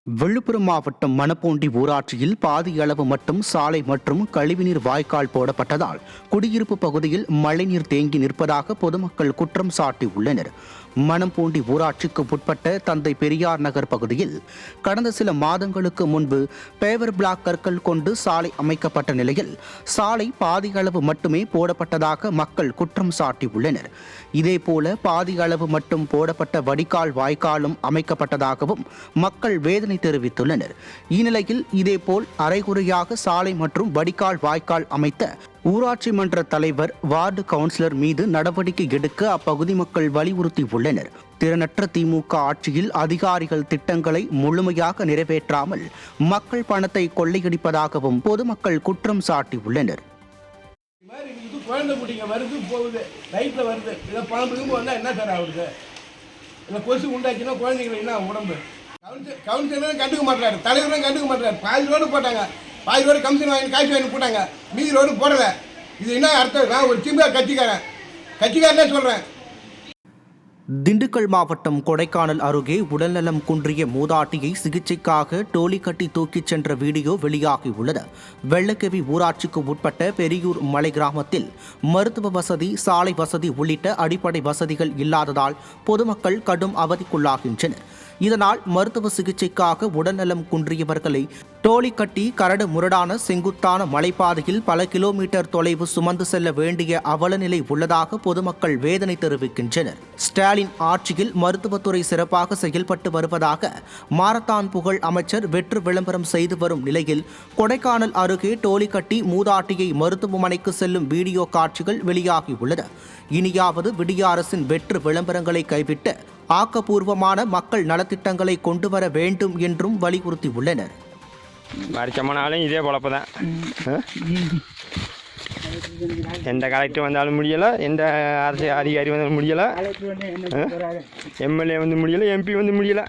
விழுப்புரம் மாவட்டம் மணப்பூண்டி ஊராட்சியில் பாதி அளவு மட்டும் சாலை மற்றும் கழிவுநீர் வாய்க்கால் போடப்பட்டதால் குடியிருப்பு பகுதியில் மழைநீர் தேங்கி நிற்பதாக பொதுமக்கள் குற்றம் சாட்டியுள்ளனர். மணப்பூண்டி ஊராட்சிக்கு உட்பட்ட தந்தை பெரியார் நகர் பகுதியில் கடந்த சில மாதங்களுக்கு முன்பு பேவர் பிளாக் கற்கள் கொண்டு சாலை அமைக்கப்பட்ட நிலையில் சாலை பாதி அளவு மட்டுமே போடப்பட்டதாக மக்கள் குற்றம் சாட்டியுள்ளனர். இதேபோல பாதி அளவு மட்டும் போடப்பட்ட வடிகால் வாய்க்காலும் அமைக்கப்பட்டதாகவும் மக்கள் வேதனை தெரிவித்துள்ளனர். இந்நிலையில் இதேபோல் அரைகுறையாக சாலை மற்றும் வடிகால் வாய்க்கால் அமைத்த ஊராட்சி மன்ற தலைவர், வார்டு கவுன்சிலர் மீது நடவடிக்கை எடுக்க அப்பகுதி மக்கள் வலியுறுத்தியுள்ளனர். திறனற்ற திமுக ஆட்சியில் அதிகாரிகள் திட்டங்களை முழுமையாக நிறைவேற்றாமல் மக்கள் பணத்தை கொள்ளையடிப்பதாகவும் பொதுமக்கள் குற்றம் சாட்டியுள்ளனர். குழந்தை குட்டிங்க வருது போகுது, லைட்டில் வருது, இதை பணம் திரும்ப வந்தால் என்ன சார் ஆகுது? இல்லை கொசு உண்டாக்கினா குழந்தைங்களுக்கு என்ன உடம்பு? கவுன்சிலரும் கண்டுக்க மாட்டாரு, தலைவரும் கண்டுக்க மாட்டாரு. பாதி ரோடு போட்டாங்க, பாதி ரோடு கமிஷன் வாங்கி காசு வாங்கி போட்டாங்க, மீதி ரோடு போடலை. இது என்ன அர்த்தம்? நான் ஒரு சிம்பிளா கட்சிக்காரனே சொல்கிறேன். திண்டுக்கல் மாவட்டம் கொடைக்கானல் அருகே உடல்நலம் குன்றிய மூதாட்டியை சிகிச்சைக்காக டோலி கட்டி தூக்கிச் சென்ற வீடியோ வெளியாகியுள்ளது. வெள்ளக்கவி ஊராட்சிக்கு உட்பட்ட பெரியூர் மலை கிராமத்தில் மருத்துவ வசதி, சாலை வசதி உள்ளிட்ட அடிப்படை வசதிகள் இல்லாததால் பொதுமக்கள் கடும் அவதிக்குள்ளாகின்றனர். இதனால் மருத்துவ சிகிச்சைக்காக உடல்நலம் குன்றியவர்களை டோலி கட்டி கரடு முரடான செங்குத்தான மலைப்பாதையில் பல கிலோமீட்டர் தொலைவு சுமந்து செல்ல வேண்டிய அவலநிலை உள்ளதாக பொதுமக்கள் வேதனை தெரிவிக்கின்றனர். ஸ்டாலின் ஆட்சியில் மருத்துவத்துறை சிறப்பாக செயல்பட்டு வருவதாக மாரத்தான் புகழ் அமைச்சர் வெற்று விளம்பரம் செய்து வரும் நிலையில் கொடைக்கானல் அருகே டோலி கட்டி மூதாட்டியை மருத்துவமனைக்கு செல்லும் வீடியோ காட்சிகள் வெளியாகியுள்ளது. இனியாவது விடிய அரசின் வெற்று விளம்பரங்களை கைவிட்டு ஆக்கப்பூர்வமான மக்கள் நலத்திட்டங்களை கொண்டு வர வேண்டும் என்றும் வலியுறுத்தியுள்ளனர். மறைச்சமானாலும் இதே பொழப்பு தான். எந்த கலெக்டர் வந்தாலும் முடியலை, எந்த அரசு அதிகாரி வந்தாலும் முடியலை, எம்எல்ஏ வந்து முடியலை, எம்பி வந்து முடியலை.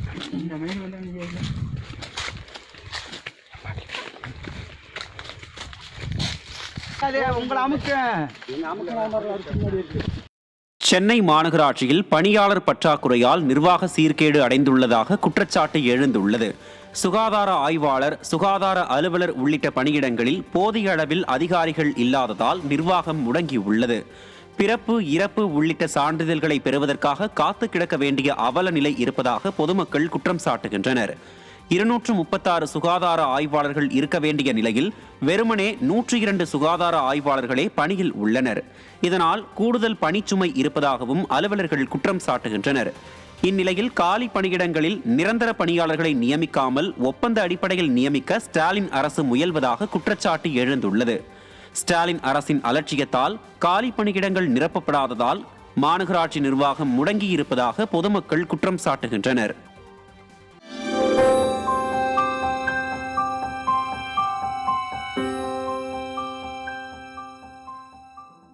சென்னை மாநகராட்சியில் பணியாளர் பற்றாக்குறையால் நிர்வாக சீர்கேடு அடைந்துள்ளதாக குற்றச்சாட்டு எழுந்துள்ளது. சுகாதார ஆய்வாளர், சுகாதார அலுவலர் உள்ளிட்ட பணியிடங்களில் போதிய அளவில் அதிகாரிகள் இல்லாததால் நிர்வாகம் முடங்கியுள்ளது. பிறப்பு, இறப்பு உள்ளிட்ட சான்றிதழ்களை பெறுவதற்காக காத்து கிடக்க வேண்டிய அவல நிலை இருப்பதாக பொதுமக்கள் குற்றம் சாட்டுகின்றனர். 236 சுகாதார ஆய்வாளர்கள் இருக்க வேண்டிய நிலையில் வெறுமனே 102 சுகாதார ஆய்வாளர்களே பணியில் உள்ளனர். இதனால் கூடுதல் பணிச்சுமை இருப்பதாகவும் அலுவலர்கள் குற்றம் சாட்டுகின்றனர். இந்நிலையில் காலி பணியிடங்களில் நிரந்தர பணியாளர்களை நியமிக்காமல் ஒப்பந்த அடிப்படையில் நியமிக்க ஸ்டாலின் அரசு முயல்வதாக குற்றச்சாட்டு எழுந்துள்ளது. ஸ்டாலின் அரசின் அலட்சியத்தால் காலி பணியிடங்கள் நிரப்பப்படாததால் மாநகராட்சி நிர்வாகம் முடங்கியிருப்பதாக பொதுமக்கள் குற்றம் சாட்டுகின்றனர்.